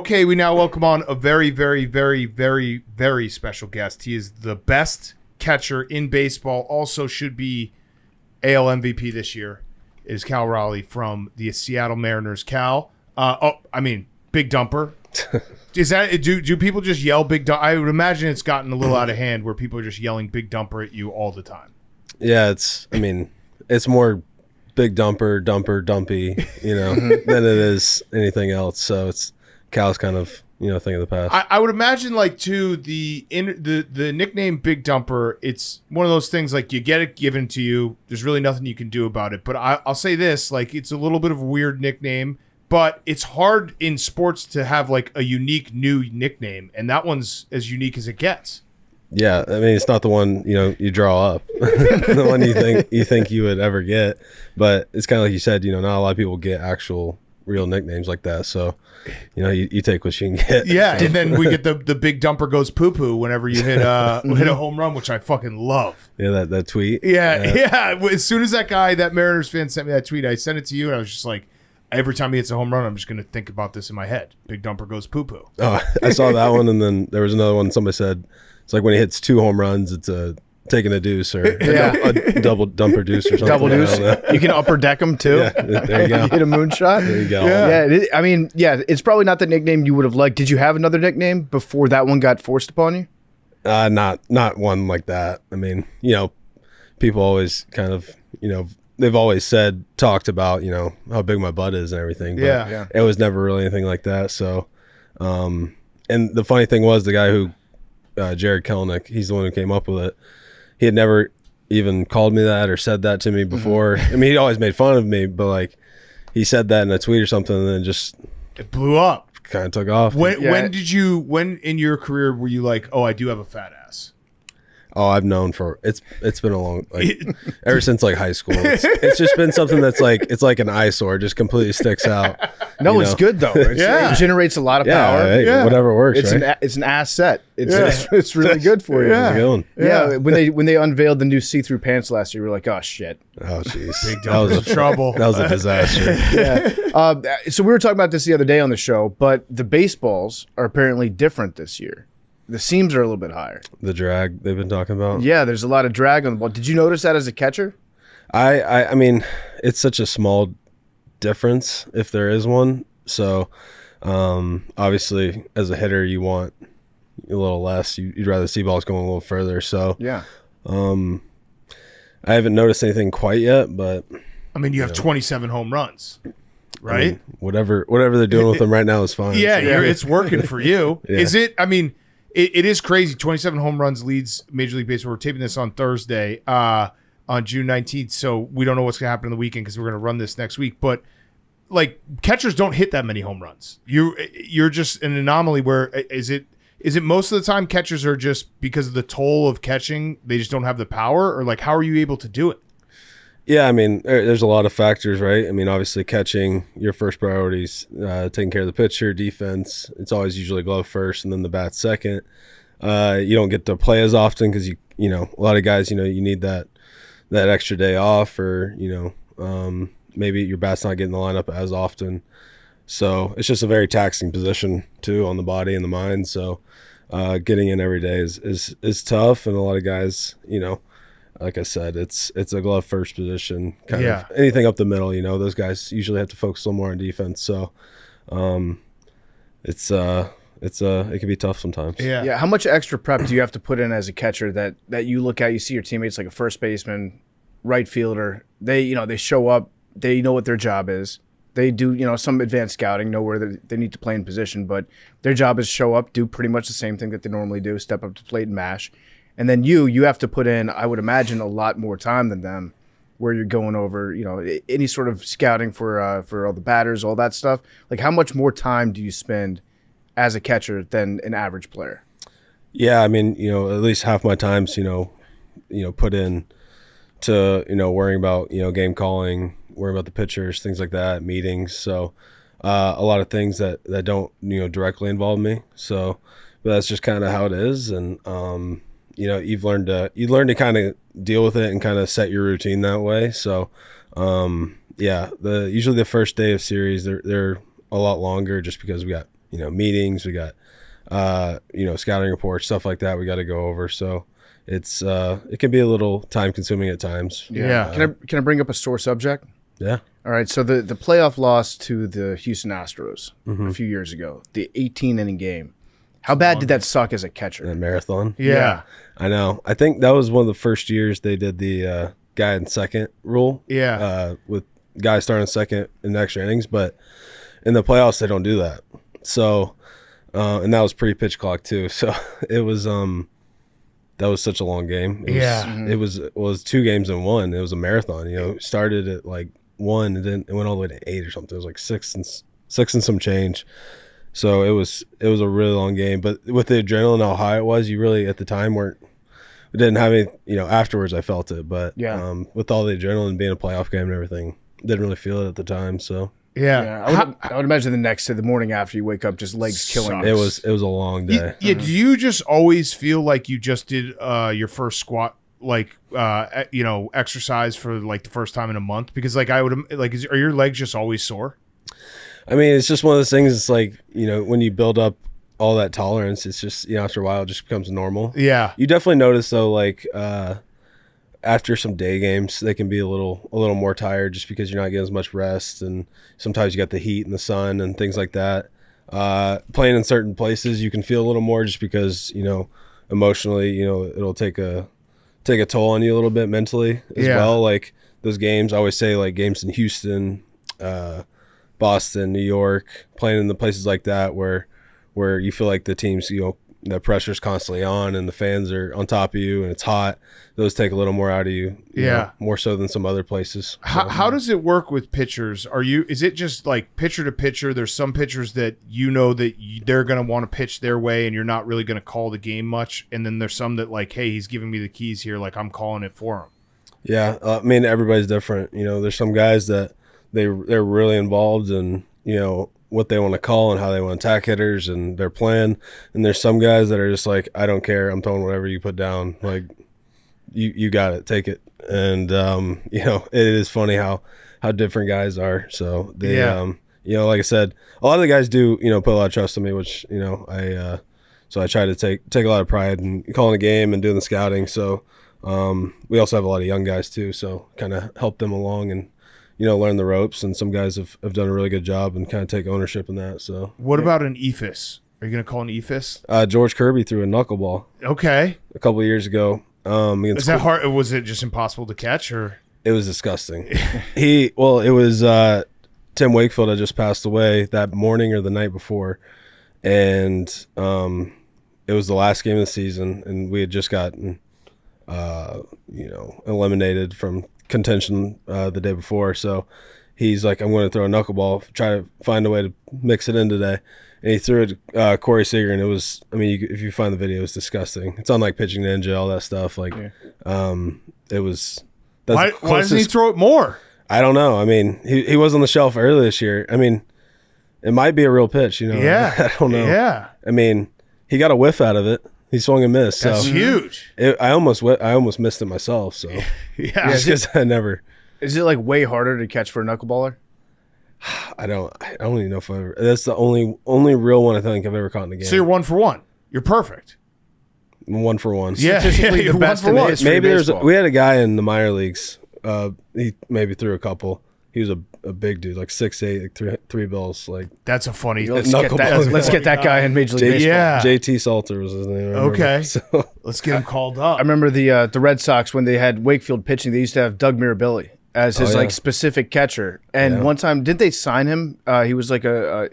Okay, we now welcome on a very, very, very, very, very special guest. He is the best catcher in baseball. Also should be AL MVP this year. It is Cal Raleigh from the Seattle Mariners. Cal, Big Dumper. Is that do people just yell Big Dumper? I would imagine it's gotten a little out of hand where people are just yelling Big Dumper at you all the time. Yeah, it's more Big Dumper, Dumpy, than it is anything else. So it's Cal's kind of, thing of the past. I would imagine, like, too, the nickname Big Dumper, it's one of those things, like, you get it given to you. There's really nothing you can do about it. But I'll say this, like, it's a little bit of a weird nickname, but it's hard in sports to have, like, a unique new nickname, and that one's as unique as it gets. Yeah, it's not the one, you draw up, the one you think you would ever get. But it's kind of like you said, not a lot of people get actual real nicknames like that. So, you take what you can get. Yeah, and then we get the Big Dumper goes poo-poo whenever you hit a home run, which I fucking love. Yeah, that tweet. Yeah. As soon as that Mariners fan sent me that tweet, I sent it to you, and I was just like, every time he hits a home run, I'm just going to think about this in my head. Big Dumper goes poo-poo. Oh, I saw that one, and then there was another one. Somebody said it's like when he hits 2 home runs, it's taking a deuce or a double dumper deuce or something. Double deuce. You can upper deck them too. Yeah, there you go. You hit a moonshot. There you go. Yeah. It's probably not the nickname you would have liked. Did you have another nickname before that one got forced upon you? Not one like that. People always kind of, they've always talked about, how big my butt is and everything. But it was never really anything like that. So, and the funny thing was the guy who, Jared Kelenic, he's the one who came up with it. He had never even called me that or said that to me before. Mm-hmm. He always made fun of me, but like he said that in a tweet or something, and then just it blew up. Kind of took off. When in your career were you like, oh, I do have a fat ass? Oh, I've known for it's been a long ever since like high school. It's just been something that's like it's like an eyesore, just completely sticks out. No, it's good though. It generates a lot of power. Hey, whatever works. It's an asset. It's really good for you. Yeah. When they unveiled the new see-through pants last year, we were like, oh shit. Oh jeez. Big Dumper's in trouble. That was a disaster. So we were talking about this the other day on the show, but the baseballs are apparently different this year. The seams are a little bit higher. The drag they've been talking about. Yeah, there's a lot of drag on the ball. Did you notice that as a catcher? I mean, it's such a small difference if there is one. So, obviously, as a hitter, you want a little less. You'd rather see balls going a little further. So, yeah. I haven't noticed anything quite yet, but you have 27 home runs. Right? Whatever they're doing with them right now is fine. Yeah, it's working for you. Yeah. Is it? It is crazy. 27 home runs leads Major League Baseball. We're taping this on Thursday, on June 19th, so we don't know what's going to happen in the weekend because we're going to run this next week. But, like, catchers don't hit that many home runs. You're just an anomaly where is it most of the time catchers are just because of the toll of catching, they just don't have the power? Or, like, how are you able to do it? Yeah, there's a lot of factors, right? Obviously catching, your first priorities, taking care of the pitcher, defense. It's always usually glove first and then the bat second. You don't get to play as often because a lot of guys, you need that extra day off, or maybe your bat's not getting the lineup as often. So it's just a very taxing position too on the body and the mind. So getting in every day is tough, and a lot of guys, like I said, it's a glove first position. Kind of anything up the middle, those guys usually have to focus a little more on defense. So, it can be tough sometimes. Yeah. Yeah. How much extra prep do you have to put in as a catcher that you look at, you see your teammates like a first baseman, right fielder, they show up, they know what their job is. They do, some advanced scouting, know where they need to play in position, but their job is show up, do pretty much the same thing that they normally do, step up to the plate and mash. And then you have to put in, I would imagine, a lot more time than them, where you're going over, any sort of scouting for all the batters, all that stuff. Like, how much more time do you spend as a catcher than an average player? Yeah, at least half my time's, put in to, worrying about, game calling, worrying about the pitchers, things like that, meetings. So a lot of things that don't, directly involve me. So, but that's just kind of how it is. And, you learn to kind of deal with it and kind of set your routine that way. So, usually the first day of series, they're a lot longer just because we got meetings. We got scouting reports, stuff like that we got to go over. So it's it can be a little time consuming at times. Yeah. Can I bring up a sore subject? Yeah. All right. So the playoff loss to the Houston Astros a few years ago, the 18-inning game. How bad did that suck as a catcher? A marathon. Yeah. I know. I think that was one of the first years they did the guy in second rule. Yeah. With guys starting second in extra innings, but in the playoffs they don't do that. So, and that was pre-pitch clock too. So it was that was such a long game. It was 2 games in one. It was a marathon. Started at like 1 and then it went all the way to 8 or something. It was like 6 and some change. So it was a really long game. But with the adrenaline, how high it was, you really at the time didn't have any. Afterwards I felt it, but with all the adrenaline being a playoff game and everything, didn't really feel it at the time. So I would imagine the morning after you wake up, just legs killing. it was a long day. Yeah. Do you just always feel like you just did your first squat, like exercise for like the first time in a month? Because like I would like, are your legs just always sore? I mean, it's just one of those things. It's like, when you build up all that tolerance, it's just, after a while, it just becomes normal. Yeah. You definitely notice though, like, after some day games, they can be a little more tired just because you're not getting as much rest. And sometimes you got the heat and the sun and things like that. Playing in certain places, you can feel a little more just because, emotionally, it'll take a toll on you a little bit mentally as well. Like those games, I always say like games in Houston, Boston, New York, playing in the places like that where you feel like the teams, the pressure's constantly on and the fans are on top of you and it's hot. Those take a little more out of you. More so than some other places. How does it work with pitchers? Is it just like pitcher to pitcher? There's some pitchers that they're going to want to pitch their way and you're not really going to call the game much. And then there's some that like, hey, he's giving me the keys here. Like I'm calling it for him. Yeah. I mean, everybody's different. There's some guys that they're really involved in, what they want to call and how they want to attack hitters and their plan. And there's some guys that are just like, I don't care. I'm throwing whatever you put down. Like you got it, take it. And, it is funny how different guys are. So they, like I said, a lot of the guys do, put a lot of trust in me, which, so I try to take a lot of pride in calling a game and doing the scouting. So, we also have a lot of young guys too. So kind of help them along and, learn the ropes, and some guys have done a really good job and kind of take ownership in that. So, what about an ephus? Are you going to call an ephus? George Kirby threw a knuckleball. Okay. A couple of years ago. Is that hard? Was it just impossible to catch, or? It was disgusting. It was Tim Wakefield had just passed away that morning or the night before, and it was the last game of the season, and we had just gotten eliminated from contention the day before. So he's like, I'm going to throw a knuckleball, try to find a way to mix it in today. And he threw it Corey Seager, and it was, if you find the video, it's disgusting. It's on like Pitching Ninja, all that stuff. Like, it was. Why doesn't he throw it more? I don't know. He was on the shelf early this year. It might be a real pitch, Yeah. I don't know. Yeah. He got a whiff out of it. He swung and missed. That's huge. I almost missed it myself. So yeah, because I never. Is it like way harder to catch for a knuckleballer? I don't even know if I ever. That's the only real one I think I've ever caught in the game. So you're 1 for 1. You're perfect. 1 for 1. Yeah, statistically you're the best 1 in for the 1. history of Maybe baseball. we had a guy in the minor leagues. He maybe threw a couple. He was a big dude, like 6'8", like three bills. Like that's a funny. Let's get that guy in Major League Baseball. Yeah. JT Salter was his name. Okay, so let's get him called up. I remember the Red Sox when they had Wakefield pitching. They used to have Doug Mirabili as his like specific catcher. And one time, didn't they sign him? He was like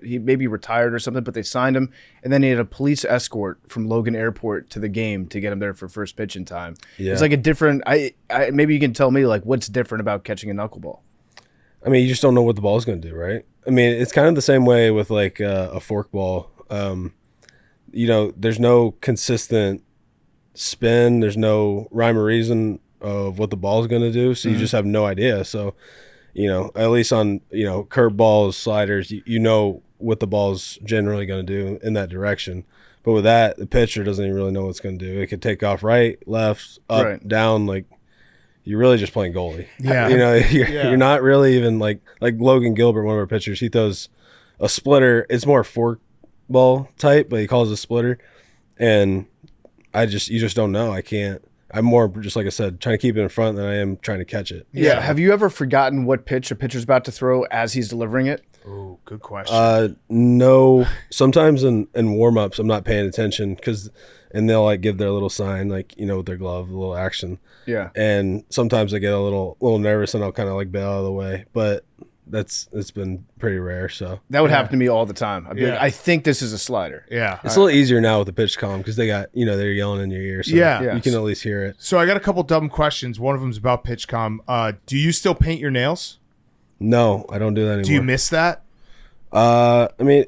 he maybe retired or something, but they signed him, and then he had a police escort from Logan Airport to the game to get him there for first pitch in time. Yeah. It's like a different. I maybe you can tell me like what's different about catching a knuckleball. you just don't know what the ball's going to do, right? It's kind of the same way with like a fork ball. There's no consistent spin. There's no rhyme or reason of what the ball is going to do. So you just have no idea. So, at least on, curve balls, sliders, you know what the ball's generally going to do in that direction. But with that, the pitcher doesn't even really know what it's going to do. It could take off right, left, up, down, like you're really just playing goalie. Yeah. You're not really even like Logan Gilbert, one of our pitchers, he throws a splitter. It's more fork knuckleball type, but he calls it a splitter. And you just don't know. I can't. I'm more just like I said, trying to keep it in front than I am trying to catch it. Yeah. Have you ever forgotten what pitch a pitcher's about to throw as he's delivering it? Oh, good question. No. Sometimes in warm-ups, I'm not paying attention and they'll like give their little sign, like, with their glove, a little action. Yeah. And sometimes I get a little nervous and I'll kind of like bail out of the way. But it's been pretty rare. So that would happen to me all the time. I'd be like, I think this is a slider. Yeah. It's a little easier now with the pitch comm because they got, they're yelling in your ear. So Yeah. you can at least hear it. So I got a couple dumb questions. One of them is about pitch comm. Do you still paint your nails? No, I don't do that anymore. Do you miss that? I mean,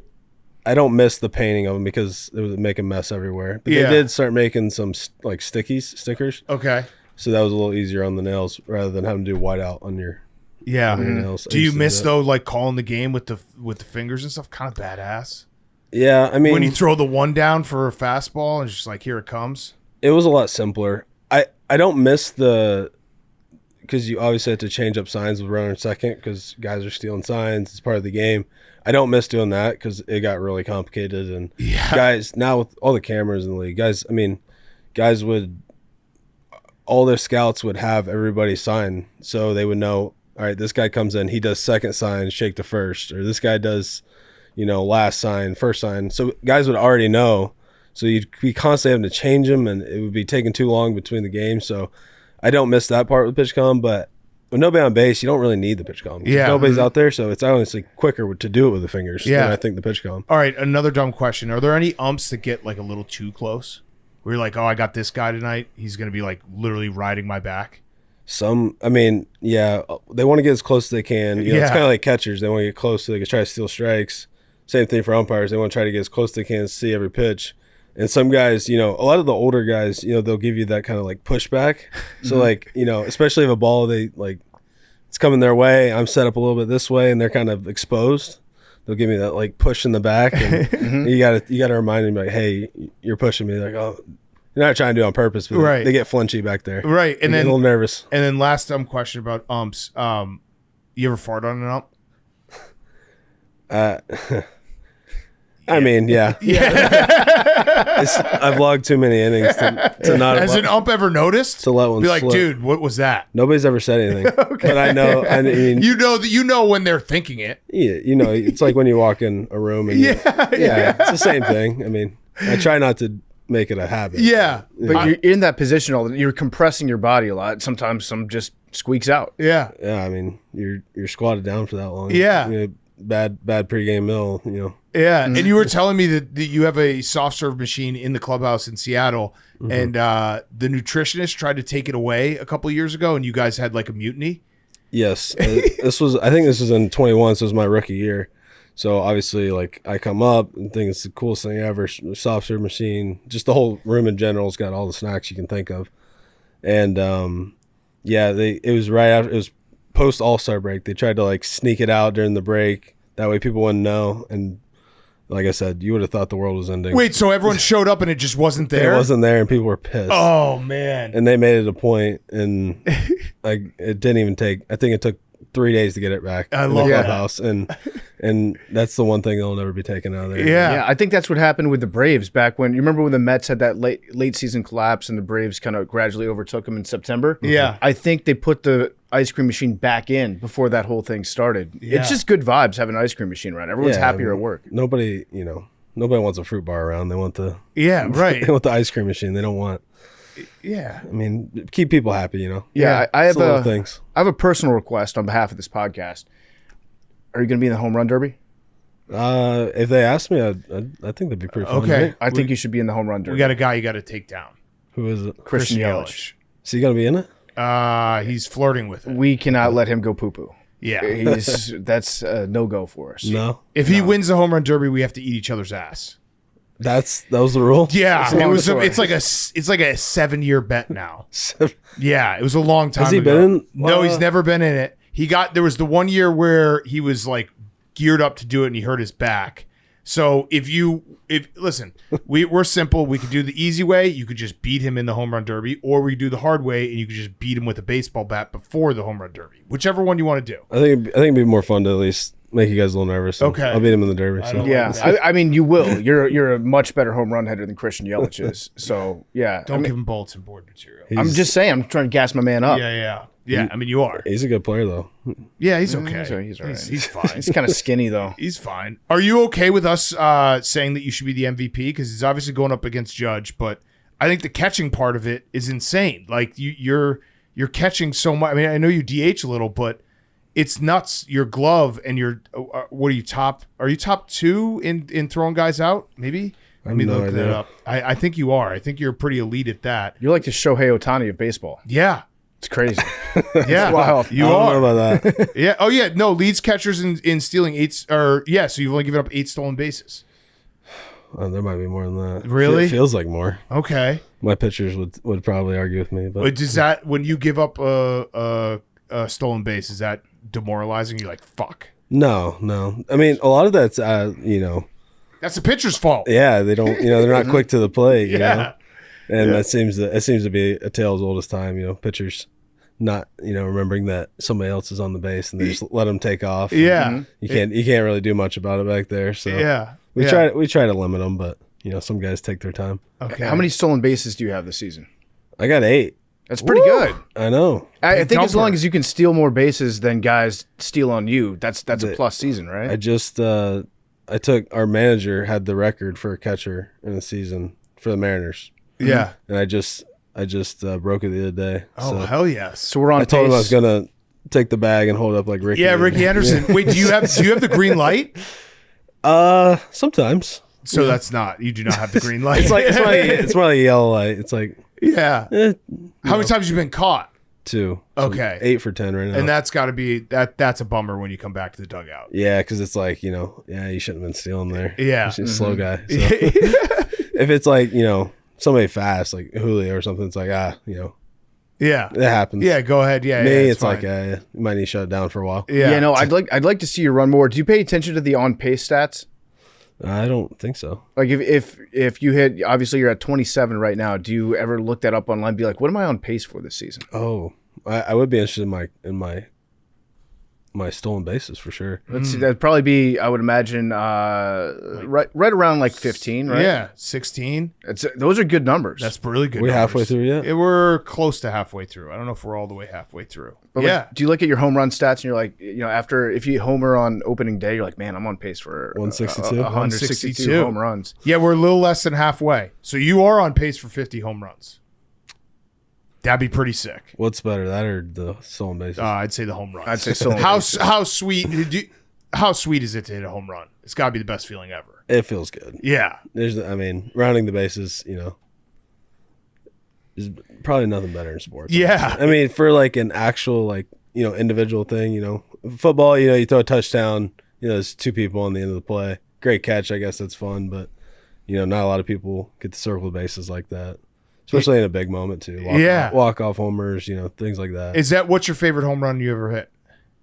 I don't miss the painting of them because it would make a mess everywhere. But they did start making some like stickers. Okay. So that was a little easier on the nails rather than having to do whiteout on your nails. Do you miss though, like calling the game with the fingers and stuff? Kind of badass. Yeah, I mean, when you throw the one down for a fastball and it's just like, here it comes. It was a lot simpler. I don't miss because you obviously have to change up signs with runner and second because guys are stealing signs. It's part of the game. I don't miss doing that because it got really complicated. And guys, now with all the cameras in the league, guys would, all their scouts would have everybody sign. So they would know, all right, this guy comes in, he does second sign, shake to first, or this guy does, last sign, first sign. So guys would already know. So you'd be constantly having to change them and it would be taking too long between the games. So I don't miss that part with pitch comm, but with nobody on base, you don't really need the pitch comm. Yeah. Nobody's out there, so it's honestly quicker to do it with the fingers than I think the pitch comm. All right, another dumb question. Are there any umps that get like a little too close? Where you're like, oh, I got this guy tonight. He's going to be like literally riding my back. They want to get as close as they can. It's kind of like catchers. They want to get close so they can try to steal strikes. Same thing for umpires. They want to try to get as close as they can to see every pitch. And some guys, a lot of the older guys, they'll give you that kind of like pushback. So like, especially if a ball, it's coming their way, I'm set up a little bit this way and they're kind of exposed. They'll give me that like push in the back and you gotta remind them like, hey, you're pushing me. Like, oh, you're not trying to do it on purpose, but they get flinchy back there. Right. And then a little nervous. And then last dumb question about umps. You ever fart on an ump? I mean, yeah. I've logged too many innings to not. Has an ump ever noticed? To let one be like, slip. dude, what was that? Nobody's ever said anything. But I know. I mean, you know when they're thinking it. Yeah, it's like when you walk in a room and it's the same thing. I mean, I try not to make it a habit. Yeah, but you're in that position all the, you're compressing your body a lot. Sometimes some just squeaks out. Yeah. Yeah, I mean, you're squatted down for that long. Yeah. Bad pregame meal, Yeah, and you were telling me that you have a soft serve machine in the clubhouse in Seattle, and the nutritionist tried to take it away a couple of years ago, and you guys had like a mutiny. Yes, I think this was in 21, so it was my rookie year. So obviously, like I come up and think it's the coolest thing ever. Soft serve machine, just the whole room in general's got all the snacks you can think of, and it was right after it was post All-Star break. They tried to like sneak it out during the break. That way people wouldn't know. And like I said, you would have thought the world was ending. Wait, so everyone showed up and it just wasn't there? It wasn't there and people were pissed. Oh, man. And they made it a point, and like it didn't even take, I think it took 3 days to get it back. I love that. Clubhouse. And that's the one thing that'll never be taken out of there. Yeah. I think that's what happened with the Braves back when, you remember when the Mets had that late season collapse and the Braves kind of gradually overtook them in September? Yeah. I think they put the ice cream machine back in before that whole thing started. Yeah. It's just good vibes having an ice cream machine around. Everyone's happier at work. Nobody wants a fruit bar around. They want the right. They want the ice cream machine. They don't want. Yeah. I mean, keep people happy, Yeah, I have little things. I have a personal request on behalf of this podcast. Are you going to be in the home run derby? If they ask me, I think that'd be pretty fun. Okay. Right? I think you should be in the home run derby. We got a guy you got to take down. Who is it? Christian Yelich. Is he gonna be in it? He's flirting with it. We cannot let him go poo-poo. Yeah. That's a no-go for us. No. If he wins the home run derby, we have to eat each other's ass. That was the rule. Yeah, It's a long story. it's like a 7-year bet now. Yeah, it was a long time Has he ago. been in? No, he's never been in it. There was the 1 year where he was like geared up to do it and he hurt his back. So listen, we're simple. We could do the easy way. You could just beat him in the home run derby, or we do the hard way and you could just beat him with a baseball bat before the home run derby. Whichever one you want to do. I think it'd be more fun to at least make you guys a little nervous. Okay. I'll beat him in the derby. So. Yeah, I mean, you will. You're a much better home run hitter than Christian Yelich is. So yeah, Don't give him bulletin board material. I'm just saying. I'm trying to gas my man up. Yeah. I mean, you are. He's a good player though. Yeah, he's okay. He's all right. He's fine. He's kind of skinny though. He's fine. Are you okay with us saying that you should be the MVP? Because he's obviously going up against Judge, but I think the catching part of it is insane. Like you're catching so much. I mean, I know you DH a little, but it's nuts. Your glove and your what are you top? Are you top 2 in throwing guys out? Maybe. Let me look that up. I think you are. I think you're pretty elite at that. You're like the Shohei Ohtani of baseball. Yeah. It's crazy. Yeah. Wow. You I are. don't know about that. Yeah. Oh yeah. No, leads catchers in stealing 8 or yeah. So you've only given up 8 stolen bases. There might be more than that. Really? It feels like more. Okay. My pitchers would probably argue with me, but Does that when you give up a stolen base, is that demoralizing? You're like, fuck. no. I mean, a lot of that's That's the pitcher's fault. yeah, they don't, they're not quick to the plate, you Yeah. know, and it seems to be a tale as old as time. Pitchers not remembering that somebody else is on the base and they just let them take off. Yeah. You can't really do much about it back there. So Yeah. we try to limit them, but some guys take their time. Okay. How many stolen bases do you have this season? I got 8. That's pretty good. I know. I think as dumper. long as you can steal more bases than guys steal on you, that's a plus season, right? I just I took our manager had the record for a catcher in the season for the Mariners, Yeah. and I just broke it the other day. Oh, so hell yes. So we're on I told him I was pace. gonna take the bag and hold up like Ricky. Yeah, Ricky Anderson. Wait, do you have the green light? Sometimes So that's not. You do not have the green light. it's more like a yellow light. It's like Yeah. How many times have you been caught? 2. Okay. 8 for 10 right now. And that's got to be that's a bummer when you come back to the dugout. yeah, because it's like you shouldn't have been stealing there. Yeah. You're a slow guy. So. If it's like somebody fast like Julio or something, it's like Yeah. it happens. Yeah, go ahead. Yeah. Me, yeah, it's fine. like you might need to shut it down for a while. Yeah. Yeah, no, I'd like to see you run more. Do you pay attention to the on pace stats? I don't think so. Like if you hit, obviously you're at 27 right now. Do you ever look that up online and be like, what am I on pace for this season? Oh, I would be interested in my stolen bases for sure. Let's see, that'd probably be, I would imagine, right around like 15, right? Yeah, 16. Those are good numbers. That's really good. We numbers. halfway through yet? We're close to halfway through. I don't know if we're all the way halfway through. But yeah. like, do you look at your home run stats and you're like, after if you homer on opening day, you're like, man, I'm on pace for 162? 162 home runs. Yeah, we're a little less than halfway. So you are on pace for 50 home runs. That'd be pretty sick. What's better, that or the stolen bases? I'd say the home run. I'd say so. How sweet is it to hit a home run? It's got to be the best feeling ever. It feels good. Yeah. Rounding the bases, there's probably nothing better in sports. Yeah. I mean, for like an actual individual thing, football, you throw a touchdown, there's 2 people on the end of the play. Great catch, I guess that's fun, but not a lot of people get to circle the bases like that. Especially in a big moment too. Walk off homers, things like that. What's your favorite home run you ever hit?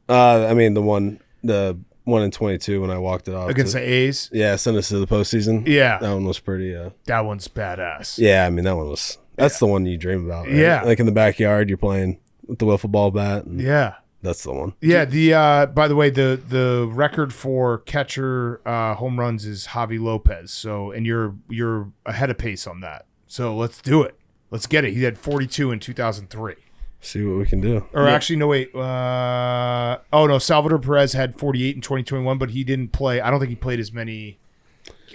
I mean the one in 22 when I walked it off Against the A's? Yeah, sent us to the postseason. Yeah. That one was pretty that one's badass. yeah, I mean that's the one you dream about, right? Yeah. Like in the backyard you're playing with the wiffle ball bat and Yeah. that's the one. Yeah, the by the way, the record for catcher home runs is Javi Lopez. So and you're ahead of pace on that. So let's do it. Let's get it. He had 42 in 2003. See what we can do. Or actually, no, wait. No, Salvador Perez had 48 in 2021, but he didn't play. I don't think he played as many.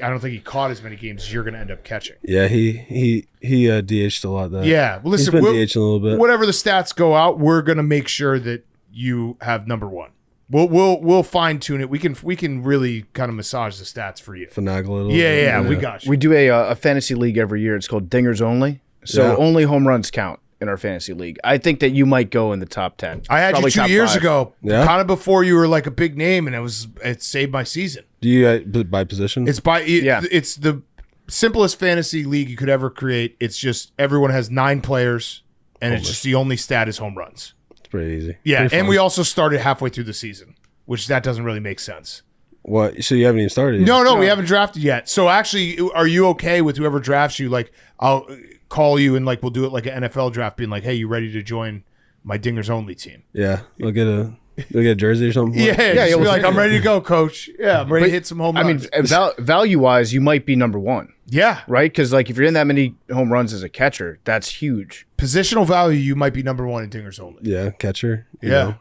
I don't think he caught as many games as you're going to end up catching. Yeah, he DH'd a lot. That Yeah, well, listen, he's been DH'ing a little bit. Whatever the stats go out, we're going to make sure that you have number one. We'll fine tune it. We can really kind of massage the stats for you. Finagle a little. Yeah, we got you. We do a fantasy league every year. It's called Dingers Only. So Yeah. only home runs count in our fantasy league. I think that you might go in the top 10. I had Probably you 2 top years 5. ago, Yeah? kind of before you were like a big name, and it saved my season. Do you by position? It's it's the simplest fantasy league you could ever create. It's just everyone has 9 players, and it's just the only stat is home runs. It's pretty easy. Yeah, Pretty and fun. we also started halfway through the season, which that doesn't really make sense. What? So you haven't even started yet? No, we haven't drafted yet. So actually, are you okay with whoever drafts you? Like, I'll call you and like we'll do it like an NFL draft, being like, "Hey, you ready to join my Dingers Only team?" Yeah, I'll get Do we get a jersey or something? Yeah, just be like, I'm ready to go, coach. Yeah, I'm ready to hit some home runs. I mean, value-wise, you might be number one. Yeah. Right? Because, like, if you're in that many home runs as a catcher, that's huge. Positional value, you might be number one in Dingers Only. Yeah, catcher. Yeah.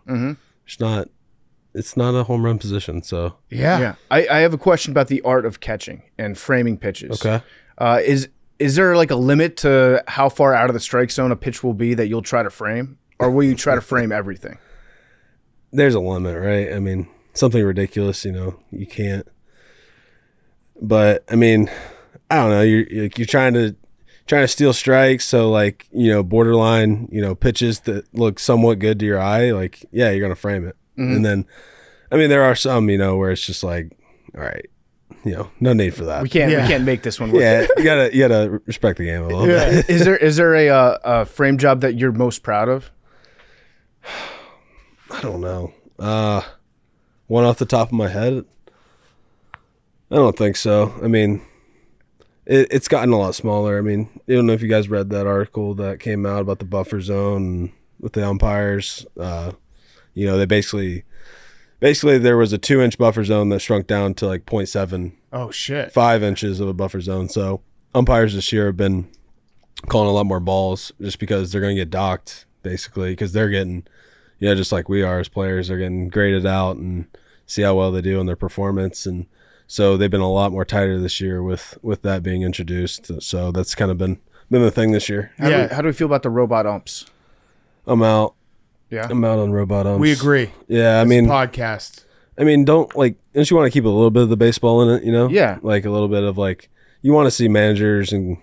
It's not a home run position, so. Yeah. I have a question about the art of catching and framing pitches. Okay. Is there, like, a limit to how far out of the strike zone a pitch will be that you'll try to frame? Or will you try to frame everything? There's a limit, right? I mean, something ridiculous, you can't. But I mean, I don't know. You're trying to steal strikes, so like borderline, pitches that look somewhat good to your eye. Like, yeah, you're gonna frame it, and then, I mean, there are some, where it's just like, all right, no need for that. We can't make this one work. Yeah, you gotta respect the game a little bit. Is there a frame job that you're most proud of? I don't know. One off the top of my head, I don't think so. I mean, it's gotten a lot smaller. I mean, I don't know if you guys read that article that came out about the buffer zone with the umpires. They basically there was a 2-inch buffer zone that shrunk down to like 0.7. Oh shit. 5 inches of a buffer zone. So umpires this year have been calling a lot more balls just because they're going to get docked basically because they're getting. Yeah, just like we are as players, they're getting graded out and see how well they do in their performance. And so they've been a lot more tighter this year with that being introduced. So that's kind of been the thing this year. How do we feel about the robot umps? I'm out. Yeah. I'm out on robot umps. We agree. Yeah, I mean, podcast. I mean, don't you want to keep a little bit of the baseball in it, Yeah. Like a little bit of like, you want to see managers and,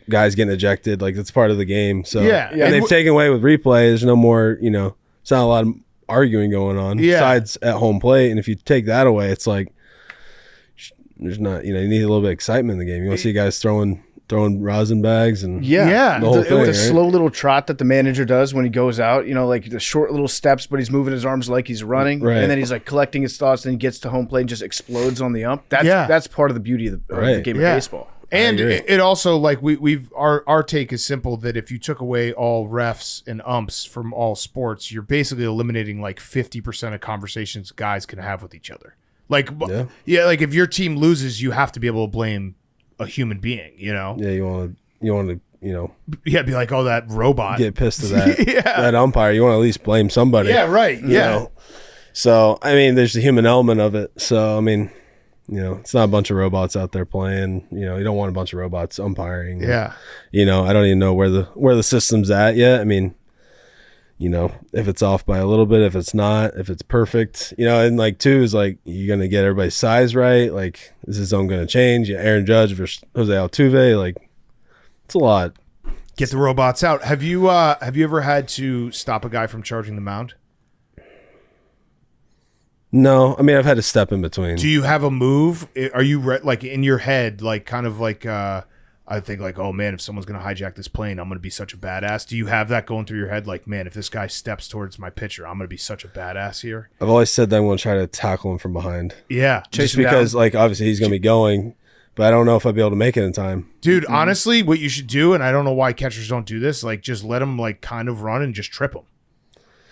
guys getting ejected. Like that's part of the game. So yeah. And they've taken away with replay. There's no more, it's not a lot of arguing going on besides at home plate. And if you take that away, it's like there's not, you need a little bit of excitement in the game. You want to see guys throwing rosin bags and the whole thing, the right? slow little trot that the manager does when he goes out, like the short little steps, but he's moving his arms like he's running. Right. And then he's like collecting his thoughts and he gets to home plate and just explodes on the ump. That's part of the beauty of the game of baseball. And it also, like, our take is simple that if you took away all refs and umps from all sports, you're basically eliminating like 50% of conversations guys can have with each other. Like, like if your team loses, you have to be able to blame a human being, Yeah, you want to, be like, oh, that robot. Get pissed at that umpire. You want to at least blame somebody. Yeah, right. Yeah. So, I mean, there's the human element of it. So, I mean, it's not a bunch of robots out there playing. You don't want a bunch of robots umpiring. Yeah. I don't even know where the system's at yet. I mean, if it's off by a little bit, if it's not, if it's perfect, and like too is like, you're going to get everybody's size right. Like, is his zone going to change? Aaron Judge versus Jose Altuve. Like, it's a lot. Get the robots out. Have you ever had to stop a guy from charging the mound? No, I mean, I've had to step in between. Do you have a move? Are you like in your head, like kind of like I think like, oh man, if someone's gonna hijack this plane, I'm gonna be such a badass. Do you have that going through your head? Like, man, if this guy steps towards my pitcher, I'm gonna be such a badass here. I've always said that I'm gonna try to tackle him from behind. Yeah, just because like obviously he's gonna be going, but I don't know if I'll be able to make it in time. Dude, honestly, what you should do, and I don't know why catchers don't do this, like just let him like kind of run and just trip him.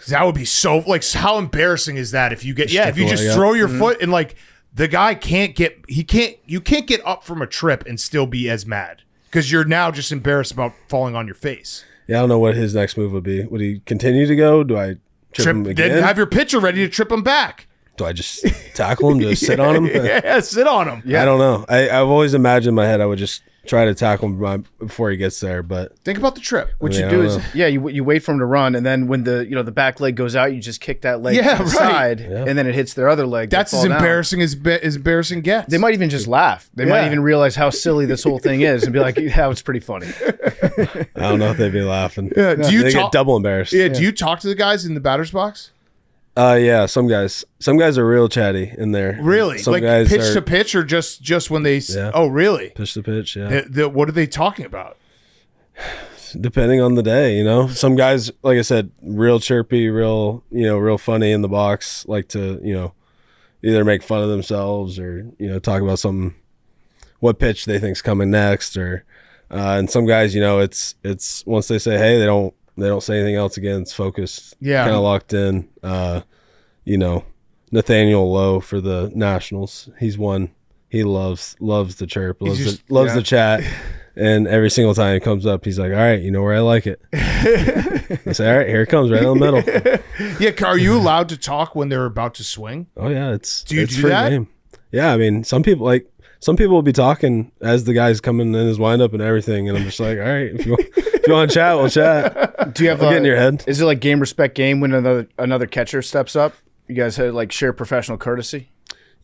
That would be so, like, how embarrassing is that if you get, if you just throw your foot and like the guy you can't get up from a trip and still be as mad because you're now just embarrassed about falling on your face. Yeah, I don't know what his next move would be. Would he continue to go? Do I trip him again? Then have your pitcher ready to trip him back. Do I just tackle him? Do I sit on him? Yeah, sit on him. Yeah. I don't know. I've always imagined in my head I would just try to tackle him before he gets there, but think about the trip. What you do is, you wait for him to run, and then when the back leg goes out, you just kick that leg to the side, and then it hits their other leg. That's as embarrassing as embarrassing gets. They might even just laugh. They might even realize how silly this whole thing is and be like, "Yeah, it's pretty funny." I don't know if they'd be laughing. Yeah. They get double embarrassed. Yeah. Do you talk to the guys in the batter's box? Yeah, some guys are real chatty in there. Really? Some like guys pitch to pitch or just when they oh, really? Pitch to pitch, yeah. What are they talking about? Depending on the day, Some guys, like I said, real chirpy, real funny in the box, like to, either make fun of themselves or, talk about what pitch they think's coming next or and some guys, it's once they say hey, they don't say anything else again. It's focused, kind of locked in. Nathaniel Lowe for the Nationals. He's one. He loves the chirp, loves the chat. And every single time he comes up, he's like, all right, you know where I like it. I say, all right, here it comes, right in the middle. Yeah, are you allowed to talk when they're about to swing? Oh, yeah. Do you it's do free that? game. Yeah, I mean, some people will be talking as the guy's coming in his windup and everything, and I'm just like, all right, if you want to chat, we'll chat. Do you have get in your head? Is it like game respect game when another catcher steps up? You guys had like share professional courtesy?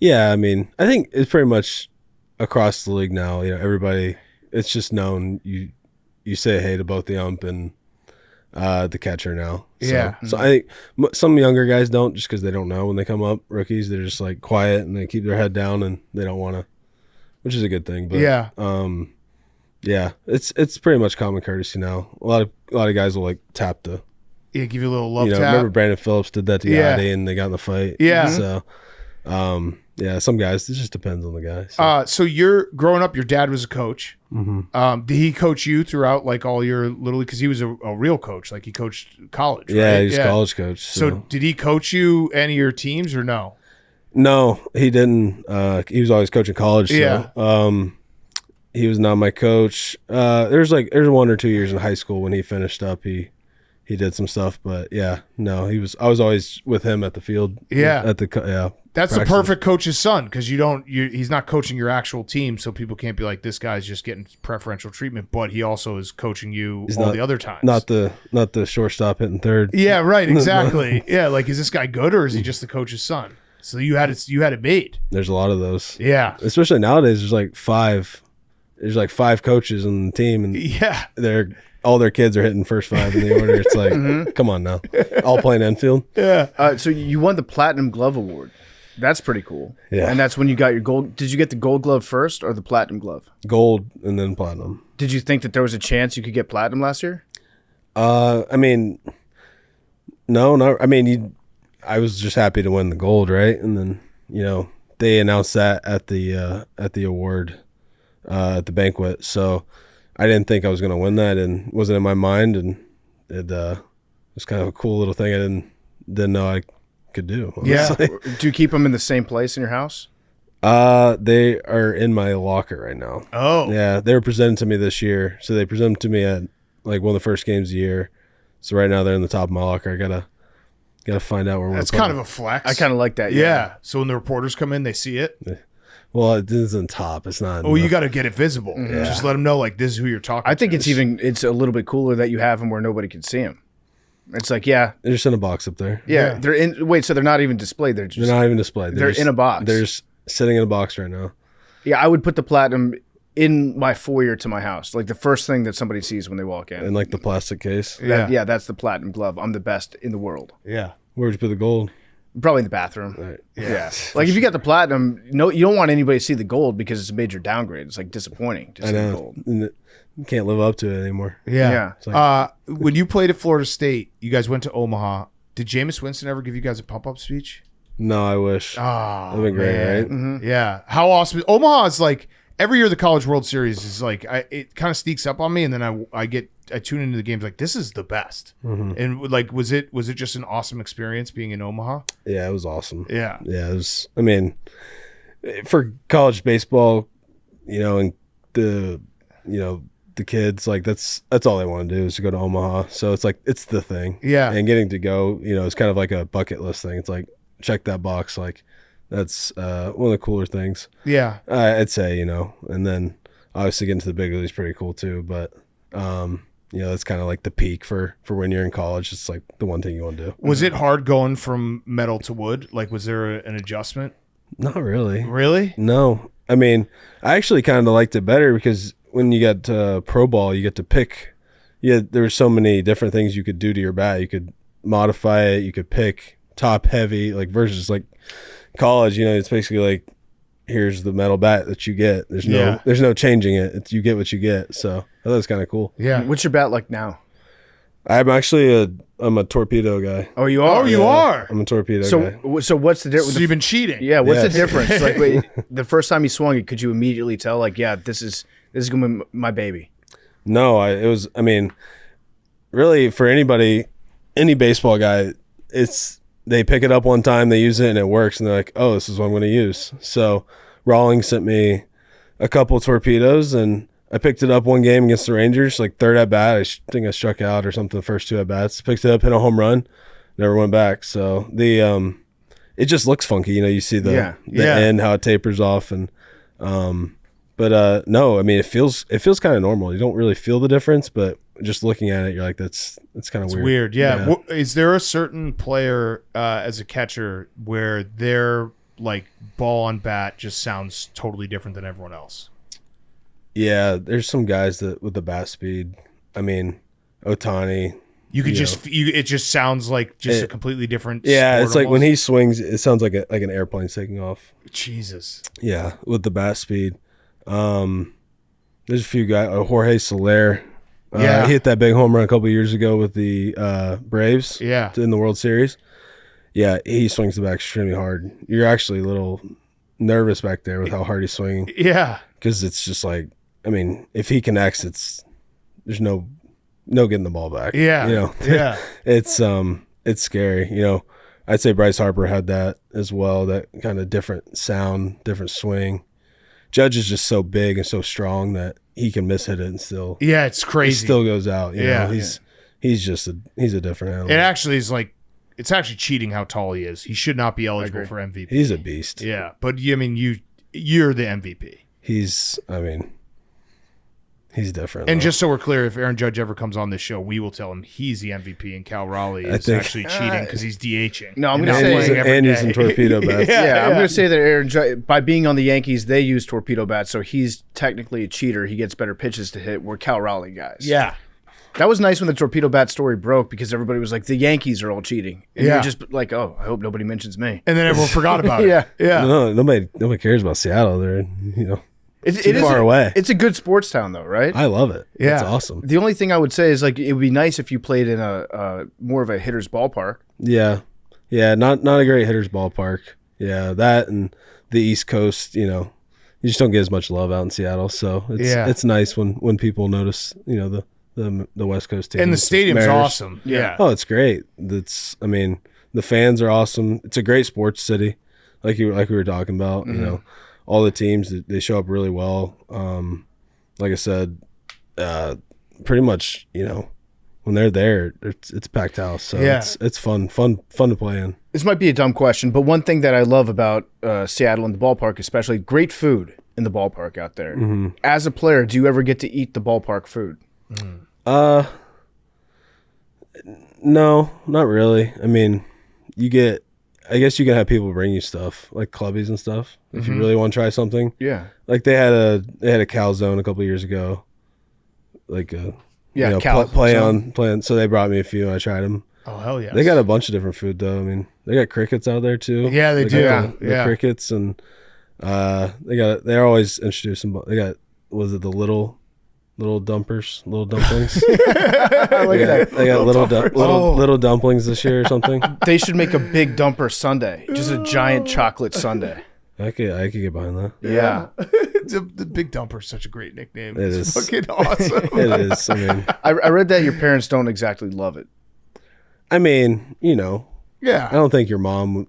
Yeah, I mean, I think it's pretty much across the league now. Everybody, it's just known you say hey to both the ump and the catcher now. So I think some younger guys don't, just because they don't know when they come up. Rookies, they're just like quiet and they keep their head down and they don't want to, which is a good thing. But yeah, it's pretty much common courtesy now. A lot of guys will like tap the. Yeah, give you a little love tap. Remember Brandon Phillips did that to Yadi and they got in the fight. Yeah. So, yeah, some guys, it just depends on the guy. So you're growing up, your dad was a coach. Mm-hmm. Did he coach you throughout like all your little league? Because he was a real coach. Like he coached college, Yeah, right? he was a college coach. So did he coach you any of your teams or no? No, he didn't. He was always coaching college. So, Yeah. he was not my coach. There's 1 or 2 years in high school when he finished up. He did some stuff, but yeah, no, I was always with him at the field. Yeah. That's practices. The perfect coach's son, because he's not coaching your actual team, so people can't be like, this guy's just getting preferential treatment, but he also is coaching you the other times. Not the shortstop hitting third. Yeah, right, exactly. Yeah, like, is this guy good or is he just the coach's son? So you had it made. There's a lot of those. Yeah. Especially nowadays, there's like five coaches on the team, and all their kids are hitting first five in the order. It's like, come on now. All playing infield. Yeah. So you won the Platinum Glove Award. That's pretty cool. Yeah. And that's when you got your gold. Did you get the Gold Glove first or the Platinum Glove? Gold and then platinum. Did you think that there was a chance you could get platinum last year? I mean, no, not. I mean, I was just happy to win the gold, right? And then they announced that at the award, at the banquet. So I didn't think I was going to win that, and wasn't in my mind, and it was kind of a cool little thing I didn't know I could do. Honestly. Yeah. Do you keep them in the same place in your house? They are in my locker right now. Oh. Yeah, they were presented to me this year. So they presented to me at like one of the first games of the year. So right now they're in the top of my locker. I gotta find out where we're. That's kind of a flex. I kind of like that. Yeah. So when the reporters come in, they see it. Well, it isn't top. It's not. Oh, you got to get it visible. Yeah. Just let them know, like, this is who you're talking to. I think it's a little bit cooler that you have them where nobody can see them. It's like, they're just in a box up there. Yeah. They're in. Wait, so they're not even displayed. They're not even displayed. They're in a box. They're just sitting in a box right now. Yeah, I would put the platinum in my foyer to my house. Like the first thing that somebody sees when they walk in. In like the plastic case. Yeah, that's the platinum glove. I'm the best in the world. Yeah. Where'd you put the gold? Probably in the bathroom. Right. Yeah. Like if you got the platinum, you don't want anybody to see the gold because it's a major downgrade. It's like disappointing to see the gold. And you can't live up to it anymore. Yeah. Yeah. When you played at Florida State, you guys went to Omaha. Did Jameis Winston ever give you guys a pop-up speech? No, I wish. Oh, that'd been great, right? Mm-hmm. Yeah. How awesome. Omaha is like, every year the College World Series is like, it kind of sneaks up on me, and then I tune into the games like, this is the best. Mm-hmm. And like, was it just an awesome experience being in Omaha? Yeah, it was awesome. Yeah. Yeah, it was. I mean, for college baseball, and the kids, like that's all they want to do is to go to Omaha. So it's like, it's the thing. Yeah. And getting to go, it's kind of like a bucket list thing. It's like, check that box. Like that's one of the cooler things. Yeah. I'd say, and then obviously getting to the big league is pretty cool too. But, that's kind of like the peak for when you're in college. It's like the one thing you want to do. Was it hard going from metal to wood? Like, was there an adjustment? Not really. Really? No. I mean, I actually kind of liked it better because when you got to pro ball, you get to pick. Yeah, there were so many different things you could do to your bat. You could modify it. You could pick top heavy, like versus like college. It's basically like, here's the metal bat that you get. There's no changing it. You get what you get. So I thought it was kind of cool. Yeah. What's your bat like now? I'm actually I'm a torpedo guy. Oh, you are? Oh, you are? I'm a torpedo guy. So what's the difference? So you've been cheating. Yeah. What's Yeah. the difference? Like, wait, the first time you swung it, could you immediately tell? Like, yeah, this is gonna be my baby. No, it was. I mean, really, for any baseball guy, it's they pick it up one time, they use it, and it works, and they're like, oh, this is what I'm going to use. So Raleigh sent me a couple of torpedoes, and I picked it up one game against the Rangers, like third at bat. I think I struck out or something the first 2 at bats. Picked it up, hit a home run, never went back. So it just looks funky, you see the end, how it tapers off, and but no, I mean it feels kind of normal. You don't really feel the difference, but just looking at it, you're like, that's kind of weird. Yeah. Is there a certain player as a catcher where their like ball on bat just sounds totally different than everyone else? Yeah, there's some guys that with the bat speed. I mean, Ohtani. You could it just sounds like a completely different. Yeah, sport it's like almost. when he swings, it sounds like an airplane's taking off. Jesus. Yeah, with the bat speed. There's a few guys. Jorge Soler. He hit that big home run a couple of years ago with the Braves. Yeah, in the World Series. Yeah, he swings the bat extremely hard. You're actually a little nervous back there with how hard he's swinging. Yeah, because it's just like, I mean, if he connects, there's no getting the ball back. Yeah, yeah. It's scary. I'd say Bryce Harper had that as well. That kind of different sound, different swing. Judge is just so big and so strong that he can mishit it and still. Yeah, it's crazy. He still goes out. He's a different animal. It actually is like, it's actually cheating how tall he is. He should not be eligible for MVP. He's a beast. Yeah, but you're the MVP. He's different. And just so we're clear, if Aaron Judge ever comes on this show, we will tell him he's the MVP and Cal Raleigh is actually cheating because he's DHing. No, I'm going to say and using torpedo bats. I'm going to say that Aaron Judge, by being on the Yankees, they use torpedo bats, so he's technically a cheater. He gets better pitches to hit. We're Cal Raleigh guys. Yeah. That was nice when the torpedo bat story broke because everybody was like, the Yankees are all cheating. And you're just like, oh, I hope nobody mentions me. And then everyone forgot about it. Yeah. No, nobody cares about Seattle. They're It's too far away. It's a good sports town, though, right? I love it. Yeah. It's awesome. The only thing I would say is like it would be nice if you played in a more of a hitter's ballpark. Yeah, not a great hitter's ballpark. Yeah, that and the East Coast. You just don't get as much love out in Seattle. So it's nice when people notice. The West Coast team and the stadium's awesome. Yeah. Oh, it's great. The fans are awesome. It's a great sports city, like we were talking about. Mm-hmm. All the teams, they show up really well. Like I said, pretty much, when they're there, it's packed house. So it's fun to play in. This might be a dumb question, but one thing that I love about Seattle and the ballpark, especially, great food in the ballpark out there. Mm-hmm. As a player, do you ever get to eat the ballpark food? No, not really. I mean, I guess you can have people bring you stuff like clubbies and stuff if you really want to try something. Yeah, like they had a calzone a couple of years ago, like playing. So they brought me a few and I tried them. Oh hell yeah! They got a bunch of different food though. I mean, they got crickets out there too. Yeah, they do. The crickets and they're always introducing. They got the little dumplings. I like that. They got little dumplings this year or something. They should make a big dumper sundae, just a giant chocolate sundae. I could get behind that. Yeah. The Big Dumper is such a great nickname. It's fucking awesome. It is. I mean, I read that your parents don't exactly love it. I mean, yeah. I don't think your mom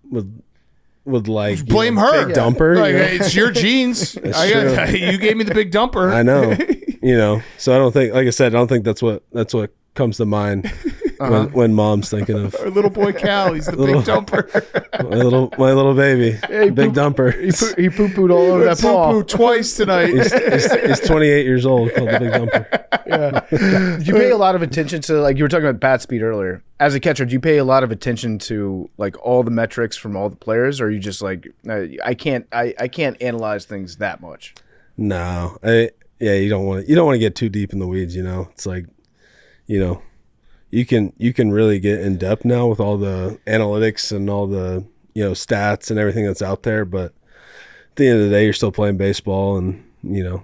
would like blame her. Big dumper. Like, it's your genes. You gave me the Big Dumper. I know. So I don't think, like I said, I don't think that's what comes to mind when mom's thinking of our little boy Cal. He's the Big Dumper. my little baby, Big Dumper. He poo-pooed all over that ball. Poo-pooed twice tonight. He's 28 years old, called the Big Dumper. Yeah. Do you pay a lot of attention to, like you were talking about bat speed earlier? As a catcher, do you pay a lot of attention to like all the metrics from all the players, or are you just like, I can't analyze things that much? No, you don't want to get too deep in the weeds. It's like, you can really get in depth now with all the analytics and all the stats and everything that's out there. But at the end of the day, you're still playing baseball, and you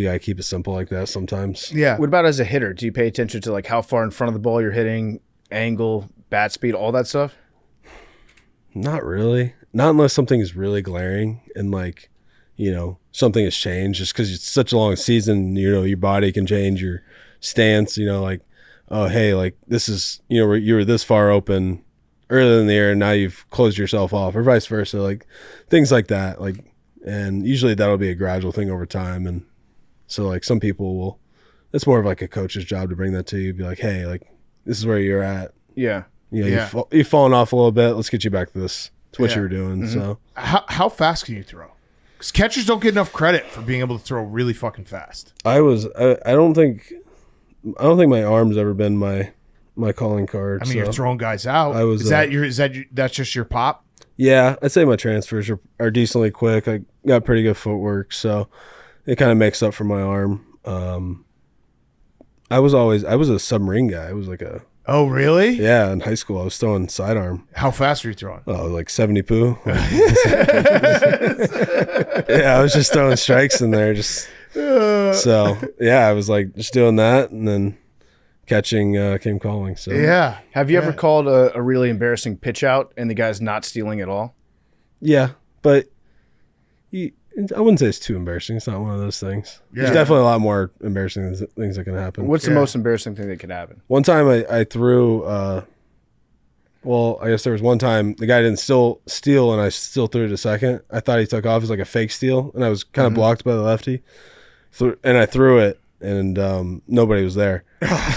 gotta keep it simple like that sometimes. Yeah. What about as a hitter? Do you pay attention to like how far in front of the ball you're hitting, angle, bat speed, all that stuff? Not really. Not unless something is really glaring and like, something has changed just because it's such a long season, your body can change your stance, like, oh, hey, like this is, you were this far open earlier in the year and now you've closed yourself off, or vice versa, like things like that. Like, and usually that'll be a gradual thing over time. And so like some people will, it's more of like a coach's job to bring that to you, be like, hey, like this is where you're at. Yeah. You know, you've fallen off a little bit. Let's get you back to this. To what you were doing. So how fast can you throw? Because catchers don't get enough credit for being able to throw really fucking fast. I don't think my arm's ever been my calling card. I mean, you're throwing guys out. That's just your pop? Yeah, I'd say my transfers are decently quick. I got pretty good footwork, so it kind of makes up for my arm. I was a submarine guy. I was like a Oh, really? Yeah, in high school I was throwing sidearm. How fast were you throwing? Oh, like 70 poo. Yeah, I was just throwing strikes in there. So yeah, I was like just doing that, and then catching came calling. So yeah. Have you ever called a really embarrassing pitch out and the guy's not stealing at all? Yeah, but I wouldn't say it's too embarrassing. It's not one of those things. Yeah. There's definitely a lot more embarrassing things that can happen. What's the most embarrassing thing that could happen? One time I threw, well, I guess there was one time the guy didn't steal and I still threw it a second. I thought he took off. It was like a fake steal, and I was kind of blocked by the lefty. And I threw it, and nobody was there.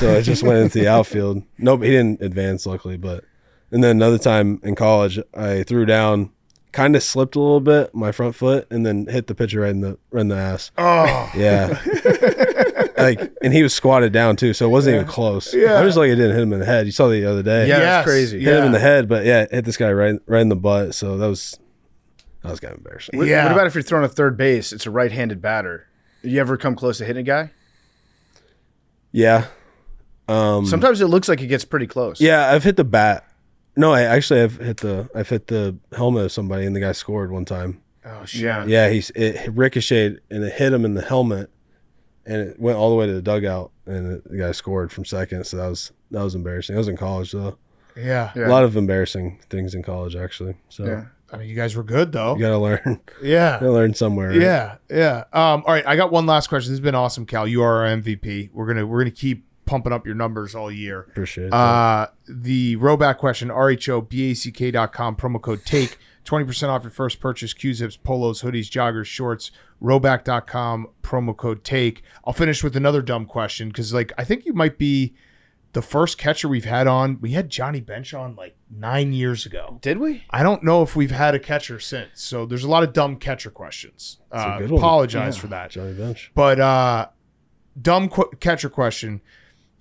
So I just went into the outfield. Nope, he didn't advance, luckily. And then another time in college, I threw down, kind of slipped a little bit, my front foot, and then hit the pitcher right in the ass. Oh. Yeah. And he was squatted down too, so it wasn't even close. Yeah. I was like, it didn't hit him in the head. You saw the other day. Yeah, Yes. that's crazy. Hit him in the head, but yeah, hit this guy right in the butt. So that was kind of embarrassing. What about if you're throwing a third base? It's a right-handed batter. You ever come close to hitting a guy? Yeah. Sometimes it looks like it gets pretty close. Yeah, I've hit the bat. No, I've hit the helmet of somebody, and the guy scored one time. Oh shit. Yeah. Yeah, it ricocheted and it hit him in the helmet, and it went all the way to the dugout, and the guy scored from second. So that was embarrassing. I was in college though. Yeah. A lot of embarrassing things in college actually. So Yeah. I mean, you guys were good though. you gotta learn. Yeah. Gotta learn somewhere. Right? Yeah. Yeah. All right. I got one last question. This has been awesome, Cal. You are our MVP. We're gonna keep pumping up your numbers all year. Appreciate it. The rowback question, rhoback.com, promo code TAKE, 20% off your first purchase, Q-zips, polos, hoodies, joggers, shorts, rowback.com, promo code TAKE. I'll finish with another dumb question because, like, I think you might be the first catcher we've had on. We had Johnny Bench on like 9 years ago. Did we? I don't know if we've had a catcher since. So there's a lot of dumb catcher questions. a good one. Apologize for that. Johnny Bench. But dumb catcher question.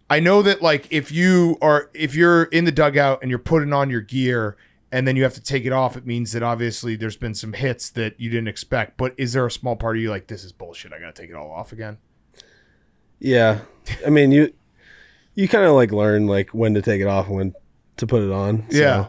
I know that like if you're in the dugout and you're putting on your gear and then you have to take it off, it means that obviously there's been some hits that you didn't expect. But is there a small part of you like, this is bullshit, I gotta take it all off again? Yeah, I mean you kind of like learn like when to take it off and when to put it on. Yeah.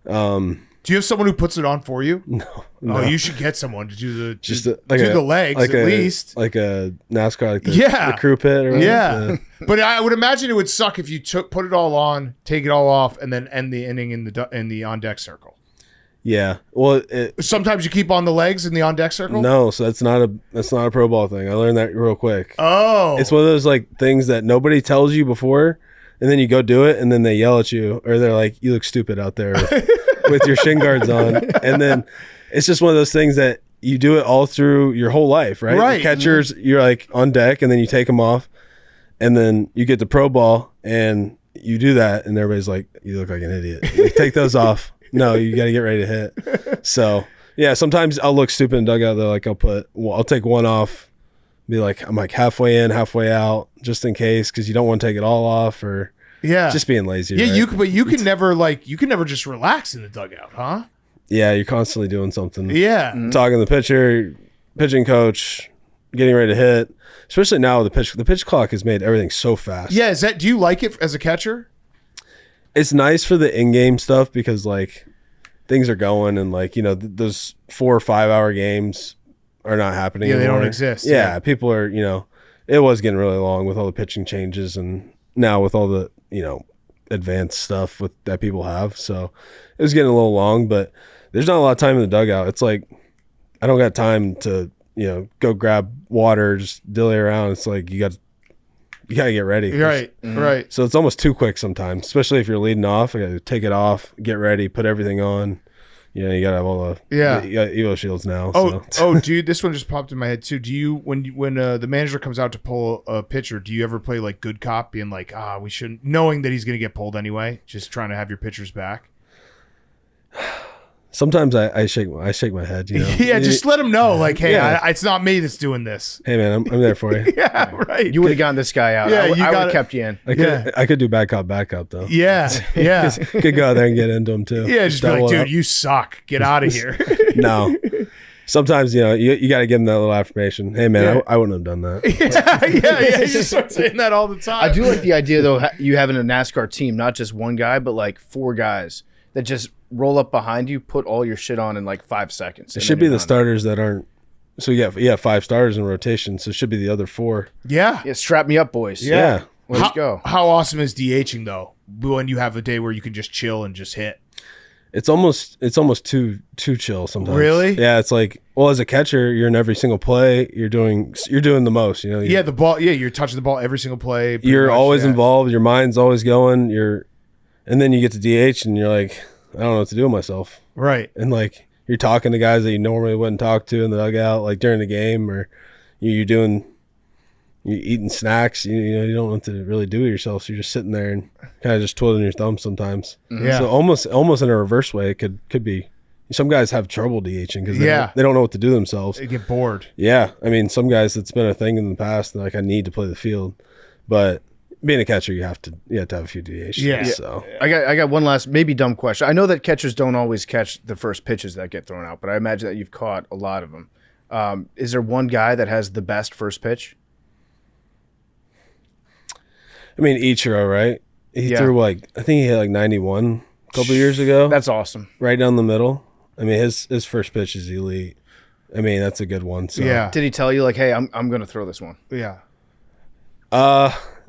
So, do you have someone who puts it on for you? no. Oh, you should get someone to do the the legs at least. like a NASCAR, like Yeah. the crew pit or whatever. Yeah. But I would imagine it would suck if you put it all on, take it all off, and then end the inning in the on deck circle. Yeah. Well, Sometimes you keep on the legs in the on deck circle. no. So that's not a pro ball thing. I learned that real quick. Oh, It's one of those like things that nobody tells you before, and then you go do it, and then they yell at you, or they're like, "You look stupid out there with your shin guards on," and then it's just one of those things that you do it all through your whole life, right? Right. The catchers, you're like on deck, and then you take them off, and then you get the pro ball, and you do that, and everybody's like, "You look like an idiot. Like, take those off." No, you got to get ready to hit. So yeah, sometimes I'll look stupid in dugout though. Like I'll take one off, be like, I'm like halfway in, halfway out, just in case, because you don't want to take it all off, or yeah, just being lazy. Yeah, right? but you can never just relax in the dugout, huh? Yeah, you're constantly doing something. Yeah. Talking to the pitcher, pitching coach, getting ready to hit. Especially now with the pitch clock has made everything so fast. Yeah, do you like it as a catcher? It's nice for the in-game stuff because like things are going and like, you know, those 4 or 5 hour games are not happening anymore. They don't exist. Yeah, people are, you know, it was getting really long with all the pitching changes and now with all the, you know, advanced stuff that people have. So it was getting a little long, but there's not a lot of time in the dugout. It's like I don't got time to, you know, go grab water, just dilly around. It's like you got you gotta get ready. Right, right. So it's almost too quick sometimes, especially if you're leading off. I gotta take it off, get ready, put everything on. You know, you gotta have all the you got Evo shields now. Dude, this one just popped in my head too. Do you when the manager comes out to pull a pitcher, do you ever play like good cop, being like, we shouldn't, knowing that he's gonna get pulled anyway, just trying to have your pitchers back? Sometimes I shake my head. You know? Yeah, just let him know, like, hey, it's not me that's doing this. Hey man, I'm there for you. Yeah, right. You would have gotten this guy out. Yeah, I would you have kept you in. I could do backup though. Yeah, yeah. Could go out there and get into him too. Yeah, just be like, dude, you suck. Get out of here. No. Sometimes, you know, you got to give him that little affirmation. Hey, man, I wouldn't have done that. Yeah. You just start saying that all the time. I do like the idea, though, you having a NASCAR team, not just one guy, but like 4 guys that just roll up behind you, put all your shit on in like 5 seconds. It should be the starters that aren't. So you have 5 starters in rotation, so it should be the other 4. Yeah. Yeah, strap me up, boys. Yeah. Let's go. How awesome is DHing, though, when you have a day where you can just chill and just hit? It's almost too chill sometimes. Really? Yeah, it's like, well, as a catcher, you're in every single play. You're doing the most. You know. Yeah, the ball. Yeah, you're touching the ball every single play. You're always involved. Your mind's always going. And then you get to DH, and you're like, I don't know what to do with myself. Right. And like you're talking to guys that you normally wouldn't talk to in the dugout, like during the game, or you're eating snacks. You don't know what to really do with yourself, so you're just sitting there and kind of just twiddling your thumbs sometimes. Yeah. So almost in a reverse way, it could be. Some guys have trouble DHing because they don't know what to do themselves. They get bored. Yeah, I mean, some guys, it's been a thing in the past. Like, I need to play the field, but being a catcher, you have to have a few DHs. Yeah. So I got one last maybe dumb question. I know that catchers don't always catch the first pitches that get thrown out, but I imagine that you've caught a lot of them. Is there one guy that has the best first pitch? I mean, Ichiro, right? He threw I think he hit like 91 a couple years ago. That's awesome. Right down the middle. I mean, his first pitch is elite. I mean, that's a good one. So. Yeah. Did he tell you like, hey, I'm going to throw this one? Yeah.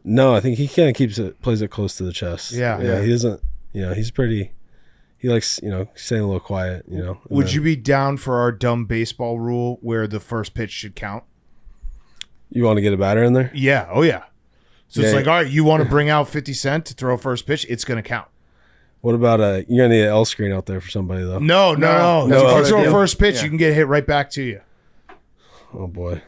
No, I think he kind of plays it close to the chest. Yeah. He doesn't. He's pretty. He likes staying a little quiet. Would you be down for our dumb baseball rule where the first pitch should count? You want to get a batter in there? Yeah. Oh yeah. So it's like, all right, you want to bring out 50 Cent to throw first pitch? It's going to count. What about you're gonna need an L screen out there for somebody though? No. If you throw a first pitch, Yeah. you can get hit right back to you. Oh boy.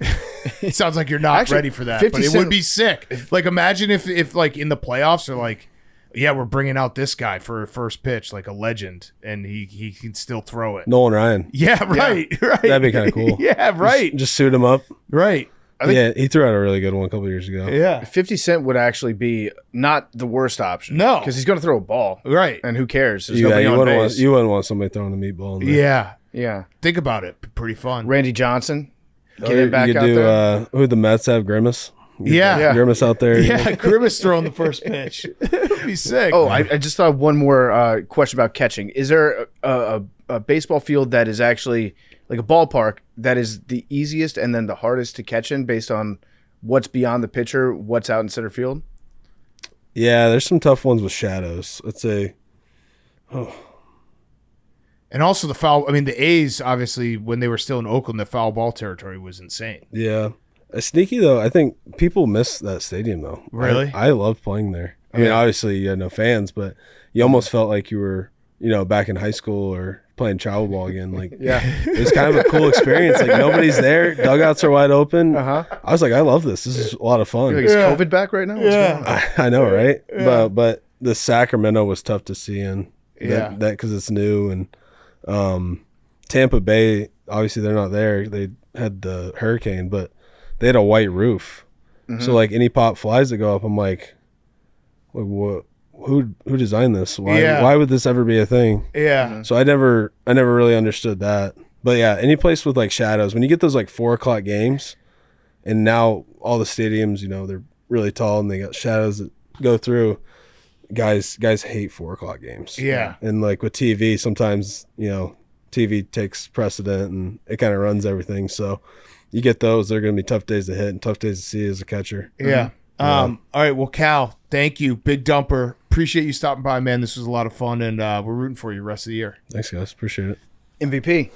It sounds like you're not ready for that, but it would be sick. Like, imagine if like in the playoffs they're like, yeah, we're bringing out this guy for a first pitch, like a legend, and he can still throw it. Nolan Ryan. Yeah, right. That'd be kind of cool. Yeah, right. Just suit him up. Right. He threw out a really good one a couple years ago. Yeah. 50 Cent would actually be not the worst option. No. Because he's going to throw a ball. Right. And who cares? There's You nobody on base. you wouldn't want somebody throwing a meatball in there. Yeah. Yeah. Think about it. Pretty fun. Randy Johnson. Get You him back could out do, there. who the Mets have? Grimace? Yeah. Grimace out there. Yeah, Grimace throwing the first pitch. That'd be sick. Oh, I just thought of one more question about catching. Is there a baseball field that is actually like a ballpark that is the easiest and then the hardest to catch in based on what's beyond the pitcher, what's out in center field? Yeah, there's some tough ones with shadows. Let's say. And also the foul. I mean, the A's, obviously, when they were still in Oakland, the foul ball territory was insane. Yeah. Sneaky, though, I think people miss that stadium, though. Really? I loved playing there. I mean, obviously, you had no fans, but you almost felt like you were, back in high school or playing travel ball again. Like, it was kind of a cool experience. Like, nobody's there. Dugouts are wide open. I was like, I love this. This is a lot of fun. Is COVID back right now? What's going on? I know, right? Yeah. But the Sacramento was tough to see in. That because it's new. And Tampa Bay, obviously, they're not there. They had the hurricane, but they had a white roof. So, like, any pop flies that go up, I'm like, what? Who designed this? Why would this ever be a thing? Yeah. So I never really understood that. But yeah, any place with like shadows, when you get those like 4:00 games, and now all the stadiums, they're really tall and they got shadows that go through. Guys hate 4:00 games. Yeah. And like with TV, sometimes TV takes precedent and it kind of runs everything. So you get those, they're going to be tough days to hit and tough days to see as a catcher. Yeah. All right. Well, Cal, thank you. Big dumper. Appreciate you stopping by, man. This was a lot of fun, and we're rooting for you the rest of the year. Thanks, guys. Appreciate it. MVP.